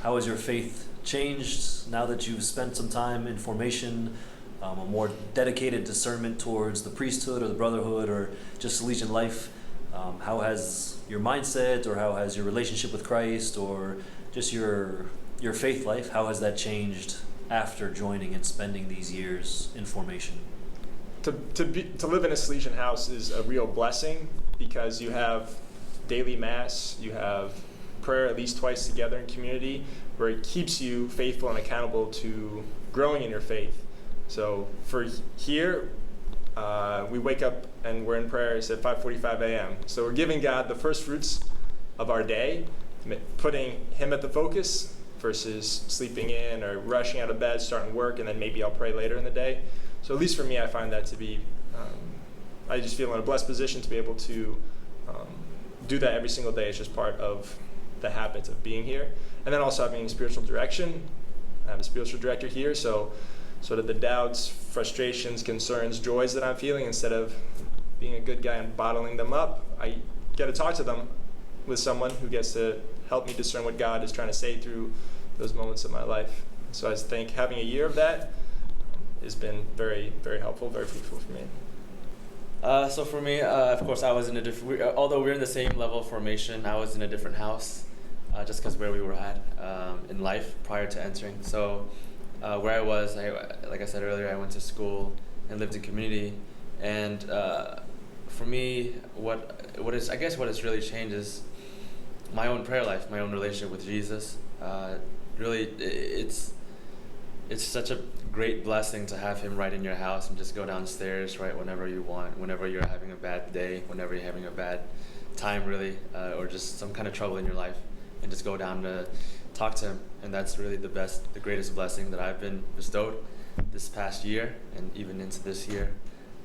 How has your faith changed now that you've spent some time in formation, a more dedicated discernment towards the priesthood or the brotherhood or just Salesian life? How has your mindset or how has your relationship with Christ or just your faith life, how has that changed after joining and spending these years in formation? To live in a Salesian house is a real blessing because you have daily mass, you have prayer at least twice together in community, where it keeps you faithful and accountable to growing in your faith. So for here, we wake up and we're in prayers at 5:45 a.m. So we're giving God the first fruits of our day, putting Him at the focus versus sleeping in or rushing out of bed, starting work, and then maybe I'll pray later in the day. So at least for me, I find that to be, I just feel in a blessed position to be able to do that every single day. It's just part of the habit of being here. And then also having spiritual direction. I have a spiritual director here, so sort of the doubts, frustrations, concerns, joys that I'm feeling, instead of being a good guy and bottling them up, I get to talk to them with someone who gets to help me discern what God is trying to say through those moments of my life. So I think having a year of that has been very, very helpful, very fruitful for me. So for me, of course, I was in a different, although we're in the same level of formation, I was in a different house, just because where we were at in life prior to entering. So where I was, like I said earlier, I went to school and lived in community. And for me, what has really changed is my own prayer life, my own relationship with Jesus. Really, it's such a great blessing to have Him right in your house and just go downstairs right whenever you want, whenever you're having a bad day, whenever you're having a bad time really, or just some kind of trouble in your life, and just go down to talk to Him. And that's really the greatest blessing that I've been bestowed this past year and even into this year.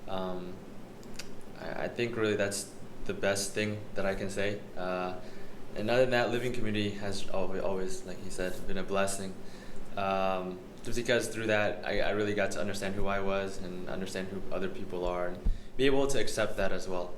I think really that's the best thing that I can say. And other than that, living community has always, like he said, been a blessing. Just because through that, I really got to understand who I was and understand who other people are and be able to accept that as well.